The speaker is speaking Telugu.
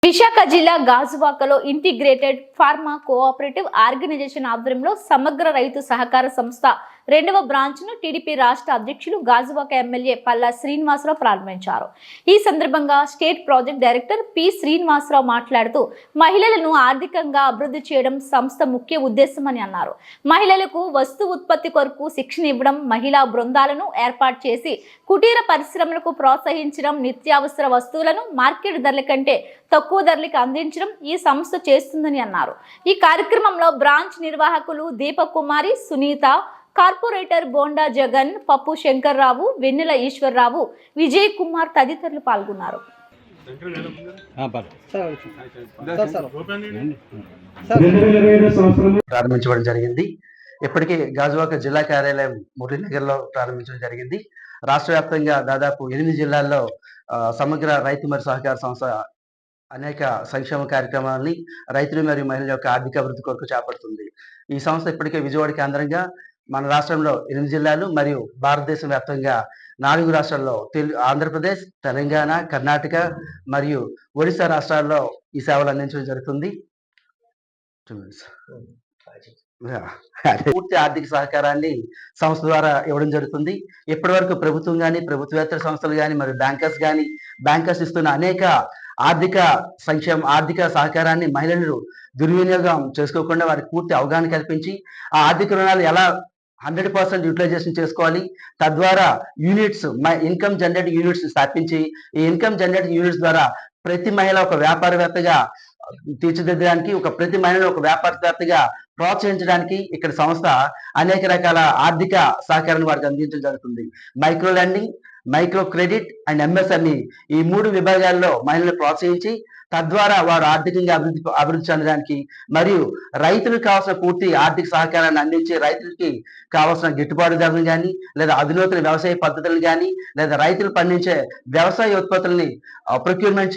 విశాఖ జిల్లా గాజువాకలో ఇంటిగ్రేటెడ్ ఫార్మా కోఆపరేటివ్ ఆర్గనైజేషన్ ఆధ్వర్యంలో సమగ్ర రైతు సహకార సంస్థ 2వ బ్రాంచ్ను టీడీపీ రాష్ట్ర అధ్యక్షులు గాజువాక ఎమ్మెల్యే పల్లా శ్రీనివాసరావు ప్రారంభించారు. ఈ సందర్భంగా state project director P Srinivasarao మాట్లాడుతూ మహిళలను ఆర్థికంగా అభివృద్ధి చేయడం సంస్థ ముఖ్య ఉద్దేశమని అన్నారు. మహిళలకు వస్తు ఉత్పత్తి కొరకు శిక్షణ ఇవ్వడం, మహిళా బృందాలను ఏర్పాటు చేసి కుటీర పరిశ్రమలకు ప్రోత్సహించడం, నిత్యావసర వస్తువులను మార్కెట్ ధరల కంటే తక్కువ ధరలకు అందించడం ఈ సంస్థ చేస్తుందని అన్నారు. ఈ కార్యక్రమంలో బ్రాంచ్ నిర్వాహకులు దీపక్ కుమారి, సునీత, కార్పొరేటర్ బోండా జగన్, పప్పు శంకర్రావు, వెన్నెల ఈశ్వర్రావు, విజయ్ కుమార్ తదితరులు పాల్గొన్నారు. ప్రారంభించడం జరిగింది. ఇప్పటికే గాజువాక జిల్లా కార్యాలయం మురళీనగర్లో ప్రారంభించడం జరిగింది. రాష్ట్ర వ్యాప్తంగా దాదాపు 8 జిల్లాల్లో సమగ్ర రైతు మరియు సహకార సంస్థ అనేక సంక్షేమ కార్యక్రమాలని రైతులు మరియు మహిళల యొక్క ఆర్థిక అభివృద్ధి కొరకు చేపడుతుంది. ఈ సంస్థ ఇప్పటికే విజయవాడ కేంద్రంగా మన రాష్ట్రంలో 8 జిల్లాలు మరియు భారతదేశం వ్యాప్తంగా 4 రాష్ట్రాల్లో ఆంధ్రప్రదేశ్, తెలంగాణ, కర్ణాటక మరియు ఒడిశా రాష్ట్రాల్లో ఈ సేవలు అందించడం జరుగుతుంది. పూర్తి ఆర్థిక సహకారాన్ని సంస్థ ద్వారా ఇవ్వడం జరుగుతుంది. ఇప్పటి వరకు ప్రభుత్వం కానీ, ప్రభుత్వేతర సంస్థలు కానీ, మరియు బ్యాంకర్స్ ఇస్తున్న అనేక ఆర్థిక సహకారాన్ని మహిళలు దుర్వినియోగం చేసుకోకుండా వారికి పూర్తి అవగాహన కల్పించి ఆ ఆర్థిక రుణాలు ఎలా 100% యూటిలైజేషన్ చేసుకోవాలి, తద్వారా ఇన్కమ్ జనరేటింగ్ యూనిట్స్ స్థాపించి ఈ ఇన్కమ్ జనరేటింగ్ యూనిట్స్ ద్వారా ప్రతి మహిళ ఒక వ్యాపారవేత్తగా తీర్చిదిద్దడానికి, ప్రతి మహిళను ఒక వ్యాపారవేత్తగా ప్రోత్సహించడానికి ఇక్కడ సంస్థ అనేక రకాల ఆర్థిక సహకారాన్ని వారికి అందించడం జరుగుతుంది. Micro lending, micro credit and MSME ఈ 3 విభాగాల్లో మహిళలను ప్రోత్సహించి తద్వారా వారు ఆర్థికంగా అభివృద్ధి చెందడానికి మరియు రైతులకు కావాల్సిన పూర్తి ఆర్థిక సహకారాన్ని అందించి రైతులకి కావాల్సిన గిట్టుబాటు ధరలు కానీ, లేదా అధునాతన వ్యవసాయ పద్ధతులను కానీ, లేదా రైతులు పండించే వ్యవసాయ ఉత్పత్తులని ప్రొక్యూర్మెంట్